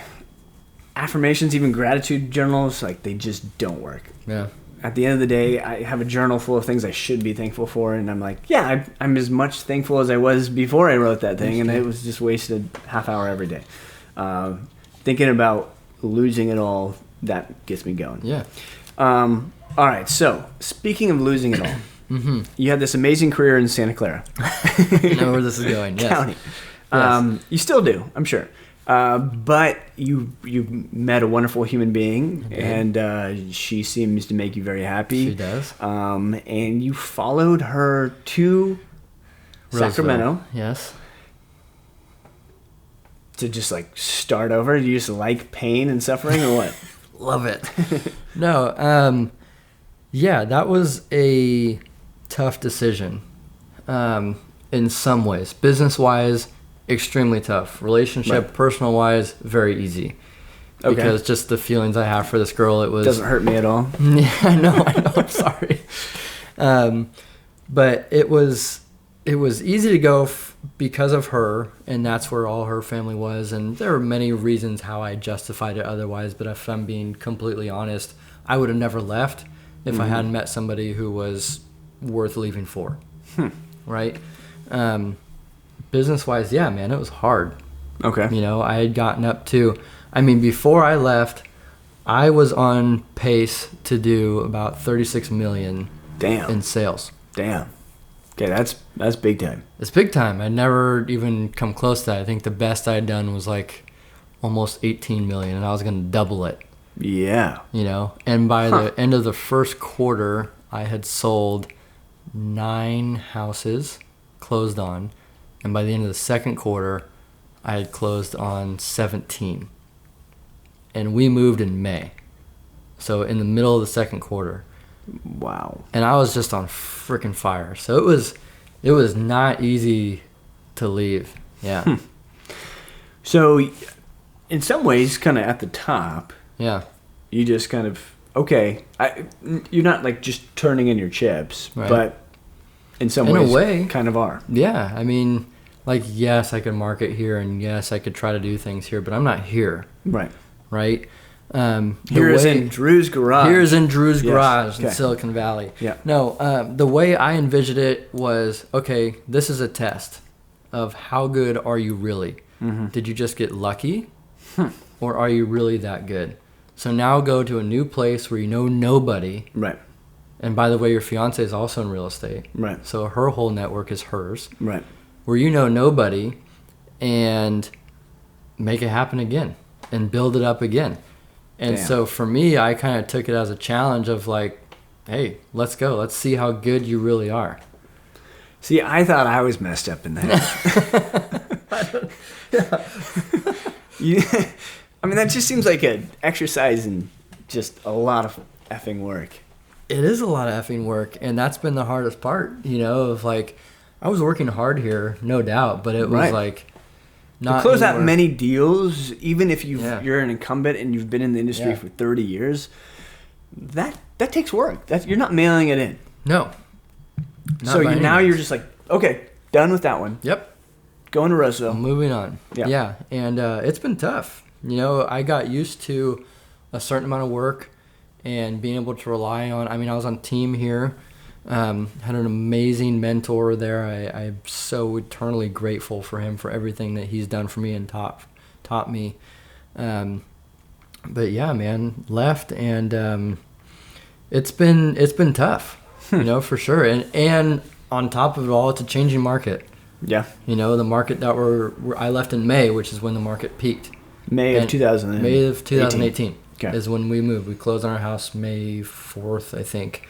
affirmations, even gratitude journals, like, they just don't work. Yeah. At the end of the day, I have a journal full of things I should be thankful for, and I'm like, yeah, I'm as much thankful as I was before I wrote that thing, and it was just wasted half hour every day. Thinking about losing it all, that gets me going. Yeah. All right, so speaking of losing it all, you had this amazing career in Santa Clara. You know where this is going, yes. County. Yes. You still do, I'm sure. But you met a wonderful human being, and she seems to make you very happy. She does. And you followed her to Sacramento. Yes. To just like start over. Do you just like pain and suffering, or what? Love it. No. Yeah, that was a tough decision. In some ways, business-wise, extremely tough. Relationship, personal-wise, very easy. Okay. Because just the feelings I have for this girl, it was... Doesn't hurt me at all. Yeah, I know, I'm sorry. But it was easy to go because of her, and that's where all her family was. And there were many reasons how I justified it otherwise, but if I'm being completely honest, I would have never left if I hadn't met somebody who was worth leaving for. Right? Business-wise, yeah, man, it was hard. Okay. I had gotten up to... before I left, I was on pace to do about $36 million in sales. Damn. Okay, that's big time. It's big time. I'd never even come close to that. I think the best I'd done was like almost $18 million, and I was going to double it. Yeah. And by the end of the first quarter, I had sold 9 houses, closed on, and by the end of the second quarter, I had closed on 17. And we moved in May. So in the middle of the second quarter. Wow. And I was just on freaking fire. So it was not easy to leave. Yeah. So in some ways, kind of at the top, yeah, you just kind of, okay, you're not like just turning in your chips, right, but in some ways, a way, kind of are. Yeah. Yes, I could market here, and yes, I could try to do things here, but I'm not here. Right. Right? Here's in Drew's garage. Here's in Drew's garage in Silicon Valley. Yeah. No, the way I envisioned it was, okay, this is a test of how good are you really? Mm-hmm. Did you just get lucky? Or are you really that good? So now go to a new place where you know nobody. Right. And by the way, your fiance is also in real estate. Right. So her whole network is hers. Right. Where you know nobody, and make it happen again and build it up again. And so for me, I kind of took it as a challenge of like, hey, let's go. Let's see how good you really are. See, I thought I was messed up in that. That just seems like an exercise in just a lot of effing work. It is a lot of effing work, and that's been the hardest part, of like, I was working hard here, no doubt, but it was like not to close anywhere. that many deals, even if you're an incumbent and you've been in the industry for 30 years, that takes work. You're not mailing it in. No. So now you're just like, okay, done with that one. Yep. Going to Roseville. Moving on. Yeah. And it's been tough. I got used to a certain amount of work and being able to rely on, I was on team here. Had an amazing mentor there. I'm so eternally grateful for him for everything that he's done for me and taught me. But yeah, man, left, and it's been tough, for sure. And on top of it all, it's a changing market. Yeah. The market that I left in May, which is when the market peaked. May of 2018 okay. is when we moved. We closed on our house May 4th, I think.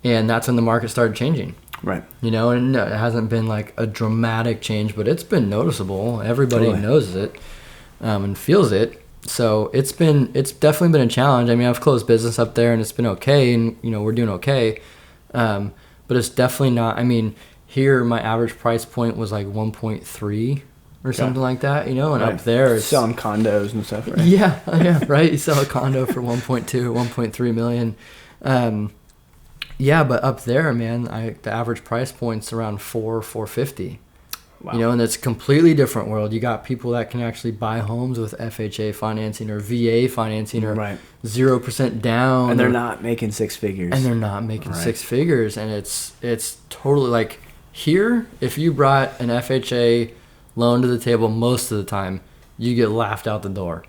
And that's when the market started changing. Right. And it hasn't been like a dramatic change, but it's been noticeable. Everybody knows it and feels it. So it's definitely been a challenge. I've closed business up there and it's been okay, and we're doing okay. But it's definitely not. Here my average price point was like 1.3 or something like that, and up there it's selling condos and stuff, right? Yeah, right. You sell a condo for 1.2, 1.3 million. Yeah, but up there, man, the average price point's around $450. Wow. And it's a completely different world. You got people that can actually buy homes with FHA financing or VA financing or 0% down. And they're not making six figures. Six figures. And it's totally like here, if you brought an FHA loan to the table most of the time, you get laughed out the door.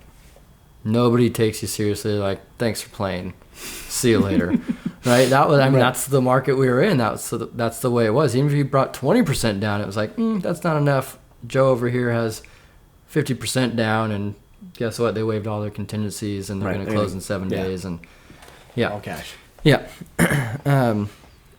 Nobody takes you seriously. Like, thanks for playing. See you later. Right? That was, that's the market we were in. That's the way it was. Even if you brought 20% down, it was like, that's not enough. Joe over here has 50% down, and guess what? They waived all their contingencies, and they're going to close in 7 days. And all cash. Yeah.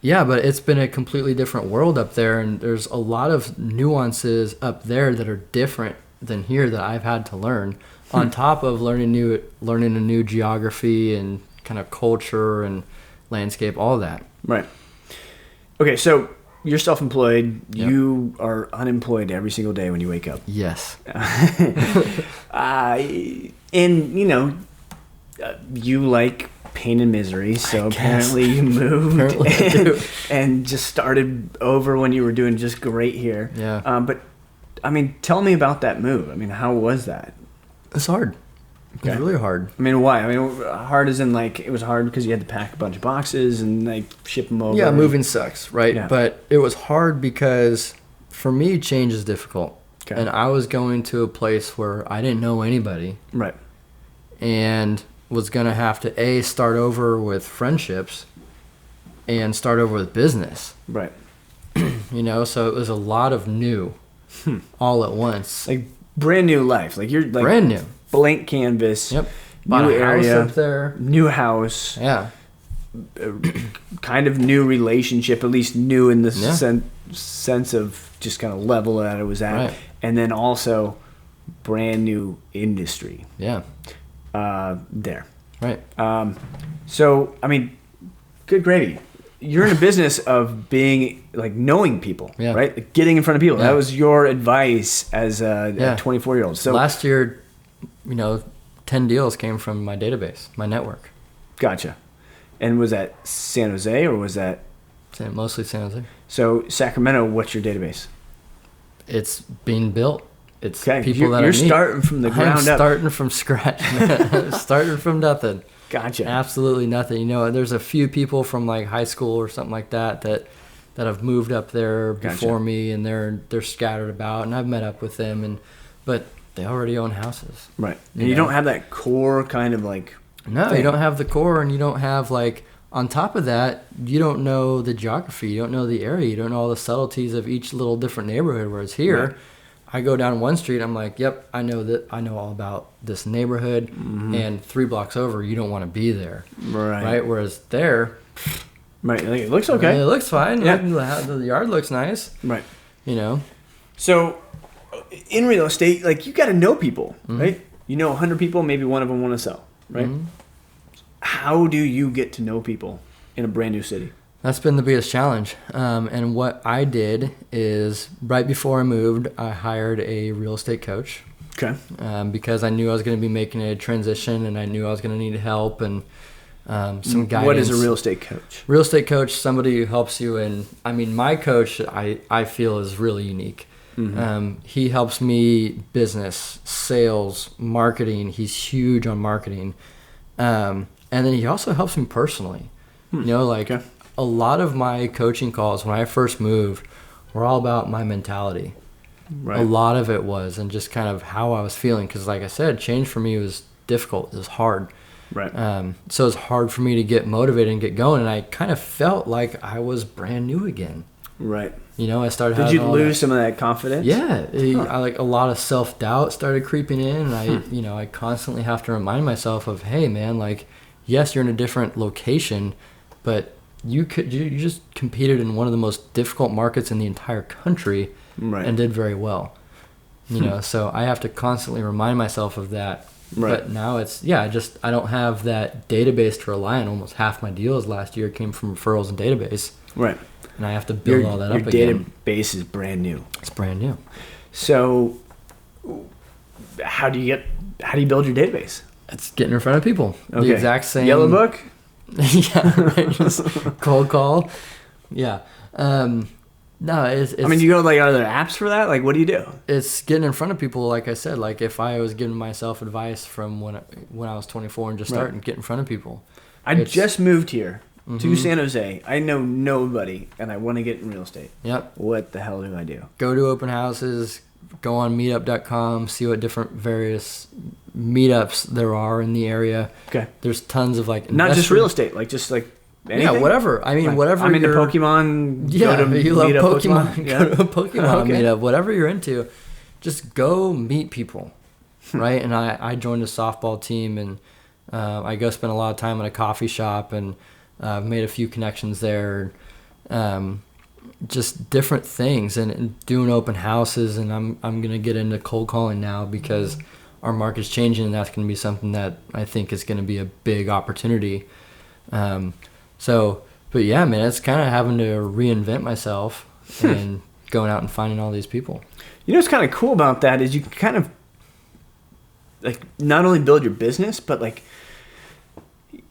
Yeah, but it's been a completely different world up there, and there's a lot of nuances up there that are different than here that I've had to learn. On top of learning a new geography and kind of culture and landscape, all that. Right. Okay, so you're self-employed. Yep. You are unemployed every single day when you wake up. Yes. And, you like pain and misery, so apparently you moved and just started over when you were doing just great here. Yeah. But, tell me about that move. How was that? It's hard. Okay. It's really hard. Why? Hard as in, like, it was hard because you had to pack a bunch of boxes and, like, ship them over. Yeah, moving sucks, right? Yeah. But it was hard because, for me, change is difficult. Okay. And I was going to a place where I didn't know anybody. Right. And was going to have to, start over with friendships and start over with business. Right. So it was a lot of new all at once. Like, brand new life. Like, you're like brand new. Blank canvas. Yep. Bought new area up there. New house. Yeah. Kind of new relationship, at least new in the sense of just kind of level that it was at. Right. And then also brand new industry. Yeah. There. Right. So, good gravy. You're in a business of being, like, knowing people, right? Like, getting in front of people. Yeah. That was your advice as a 24-year-old. So last year, 10 deals came from my database, my network. Gotcha. And was that San Jose or was that? Mostly San Jose. So Sacramento, what's your database? It's being built. It's okay. People You're starting from the ground up. Starting from scratch. Starting from nothing. Gotcha. Absolutely nothing. There's a few people from, like, high school or something like that have moved up there before me, and they're scattered about, and I've met up with them, but they already own houses. Right. And you don't have that core kind of, like, no, thing. You don't have the core, and you don't have, like, on top of that, you don't know the geography, you don't know the area, you don't know all the subtleties of each little different neighborhood, whereas here, right. I go down one street, I'm like, yep, I know all about this neighborhood, and 3 blocks over, you don't want to be there. Right? Whereas there... Right, like, it looks okay. It looks fine. Yeah. The yard looks nice. Right. So, in real estate, like, you got to know people, right? 100 people, maybe one of them want to sell, right? How do you get to know people in a brand new city? That's been the biggest challenge. And what I did is right before I moved, I hired a real estate coach. Okay. Because I knew I was going to be making a transition and I knew I was going to need help and some guidance. What is a real estate coach? Real estate coach, somebody who helps you. And I mean, my coach, I feel is really unique. Mm-hmm. He helps me business, sales, marketing. He's huge on marketing. And then he also helps me personally. You know, like a lot of my coaching calls when I first moved were all about my mentality. Right. A lot of it was, and just kind of how I was feeling. Because like I said, change for me was difficult. It was hard. Right. So it was hard for me to get motivated and get going. And I kind of felt like I was brand new again. Right. You know, I started Did you lose some of that confidence? Yeah. I like a lot of self-doubt started creeping in. And I constantly have to remind myself of, hey, man, like, yes, you're in a different location, but you just competed in one of the most difficult markets in the entire country. Right. And did very well. You know, so I have to constantly remind myself of that. Right. But now it's, I don't have that database to rely on. Almost half my deals last year came from referrals and database. Right. And I have to build all that up again. Your database is brand new. It's brand new. So how do you build your database? It's getting in front of people. Okay. The exact same. Yellow book? Yeah. Right. Just cold call. Yeah. No, it's. I mean, you go like, are there apps for that? Like, what do you do? It's getting in front of people. Like I said, like if I was giving myself advice from when I was 24 and just starting to get in front of people. I just moved here to San Jose. I know nobody, and I want to get in real estate. Yep. What the hell do I do? Go to open houses. Go on meetup.com. See what different various meetups there are in the area. Okay. There's tons of like not just real estate, like just like. Anything? Yeah, whatever. I mean, whatever. I'm into Pokemon. Yeah, you love Pokemon. Go to a Pokemon meetup. Whatever you're into, just go meet people, right? And I joined a softball team, and I go spend a lot of time at a coffee shop, and made a few connections there. Just different things, and doing open houses. And I'm gonna get into cold calling now because our market's changing, and that's gonna be something that I think is gonna be a big opportunity. But yeah, man, it's kind of having to reinvent myself and going out and finding all these people. You know what's kind of cool about that is you can kind of like not only build your business, but like,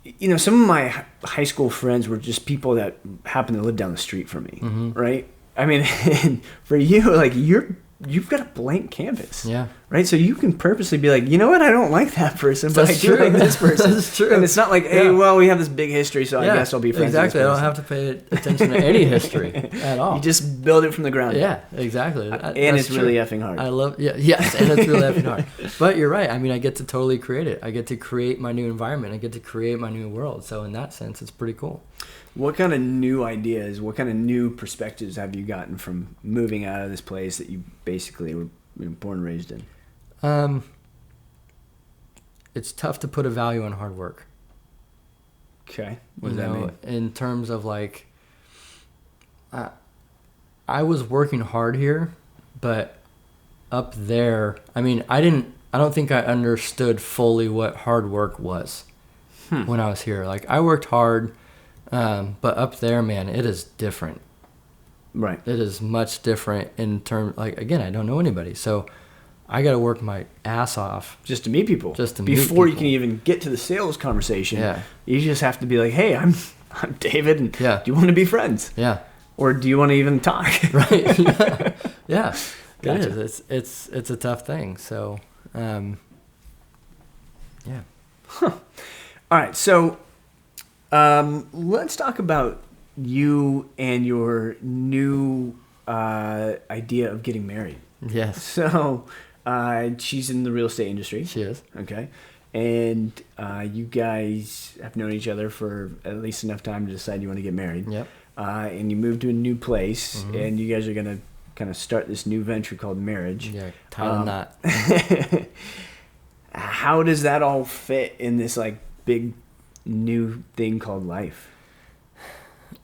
you know, some of my high school friends were just people that happened to live down the street from me, right? I mean, for you, like you've got a blank canvas. Yeah. Right? So you can purposely be like, you know what? I don't like that person, but I do like this person. That's true. And it's not like, hey, well, we have this big history, so I guess I'll be friends with this person. I don't have to pay attention to any history at all. You just build it from the ground up. Yeah, exactly. And it's really effing hard. Yes, and it's really effing hard. But you're right. I mean, I get to totally create it. I get to create my new environment. I get to create my new world. So in that sense, it's pretty cool. What kind of new ideas, what kind of new perspectives have you gotten from moving out of this place that you basically were born and raised in? It's tough to put a value on hard work. Okay. What does that mean? In terms of like, I was working hard here, but up there, I mean, I don't think I understood fully what hard work was when I was here. Like I worked hard. But up there, man, it is different. Right. It is much different in terms, like, again, I don't know anybody. So I got to work my ass off. Just to meet people. Before you can even get to the sales conversation, you just have to be like, hey, I'm David, and do you want to be friends? Yeah. Or do you want to even talk? Right. Yeah. Gotcha. It is. It's a tough thing. So, yeah. Huh. All right. So, let's talk about you and your new idea of getting married. Yes. So, she's in the real estate industry. She is. Okay. And you guys have known each other for at least enough time to decide you want to get married. Yep. And you moved to a new place, and you guys are going to kind of start this new venture called marriage. Yeah, tie a knot. How does that all fit in this like big new thing called life?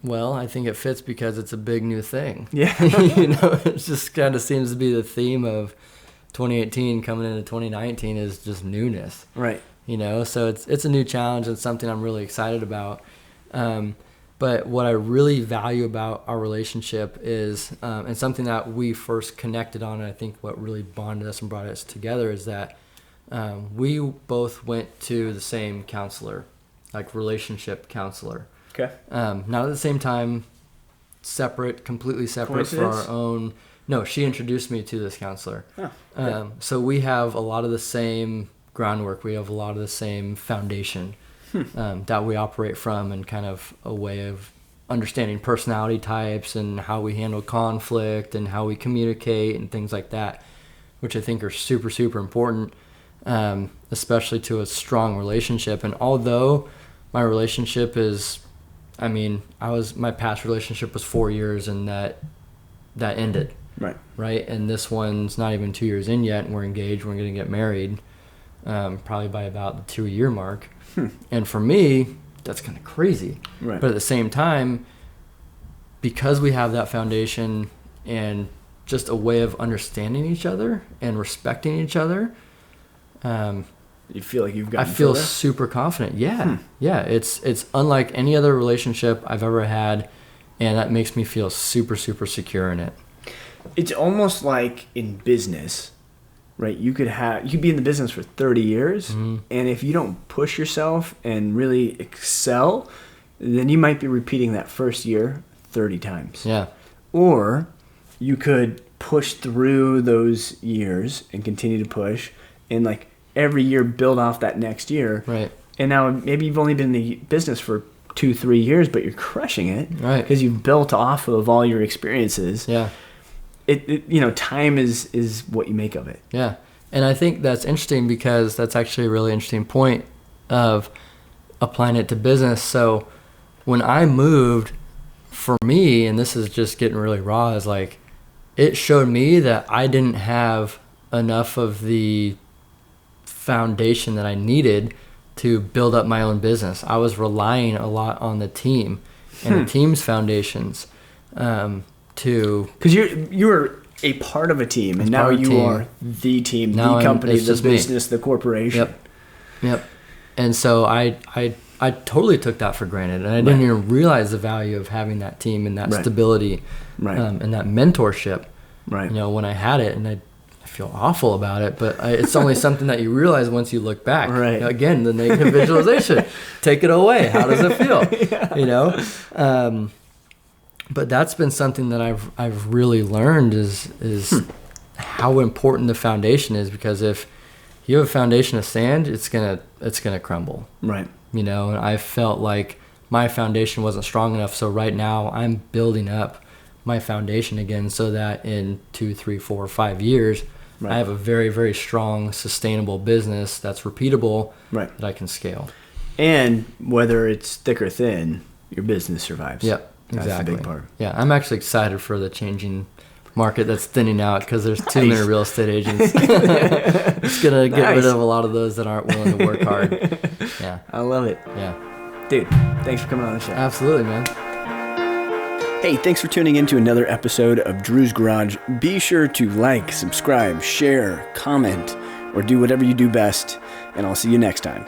Well, I think it fits because it's a big new thing. Yeah. You know, it just kind of seems to be the theme of 2018 coming into 2019 is just newness. Right. You know, so it's a new challenge and something I'm really excited about. But what I really value about our relationship is, and something that we first connected on, and I think what really bonded us and brought us together is that we both went to the same counselor, like relationship counselor. Okay. Not at the same time, completely separate for our own. No, she introduced me to this counselor. Oh, okay. So we have a lot of the same groundwork. We have a lot of the same foundation that we operate from, and kind of a way of understanding personality types and how we handle conflict and how we communicate and things like that, which I think are super, super important, especially to a strong relationship. And although my relationship is, my past relationship was 4 years, and that ended. Right. And this one's not even 2 years in yet, and we're engaged. We're going to get married probably by about the 2-year mark. And for me, that's kind of crazy. Right. But at the same time, because we have that foundation and just a way of understanding each other and respecting each other, you feel like you've got. I feel super confident. Yeah. Yeah. It's unlike any other relationship I've ever had, and that makes me feel super, super secure in it. It's almost like in business, right? You could be in the business for 30 years, and if you don't push yourself and really excel, then you might be repeating that first year 30 times. Yeah. Or you could push through those years and continue to push, and like every year build off that next year. Right. And now maybe you've only been in the business for 2-3 years, but you're crushing it. Right. Because you've built off of all your experiences. Yeah. Time is what you make of it. Yeah. And I think that's interesting, because that's actually a really interesting point of applying it to business. So when I moved, for me, and this is just getting really raw, is like, it showed me that I didn't have enough of the foundation that I needed to build up my own business. I was relying a lot on the team and the team's foundations. Because you were a part of a team, and now you are the team, the company, the business, the corporation. Yep. And so I totally took that for granted, and I didn't even realize the value of having that team and that stability, and that mentorship. Right. When I had it, and I feel awful about it, but it's only something that you realize once you look back. Right. Again, the negative visualization. Take it away. How does it feel? But that's been something that I've really learned is how important the foundation is, because if you have a foundation of sand, it's gonna crumble. Right. And I felt like my foundation wasn't strong enough, so right now I'm building up my foundation again, so that in 2, 3, 4, 5 years, I have a very, very strong, sustainable business that's repeatable, that I can scale. And whether it's thick or thin, your business survives. Yep. Exactly. That's the big part. Yeah, I'm actually excited for the changing market that's thinning out, because there's too many real estate agents. It's going to get rid of a lot of those that aren't willing to work hard. Yeah. I love it. Yeah. Dude, thanks for coming on the show. Absolutely, man. Hey, thanks for tuning in to another episode of Drew's Garage. Be sure to like, subscribe, share, comment, or do whatever you do best, and I'll see you next time.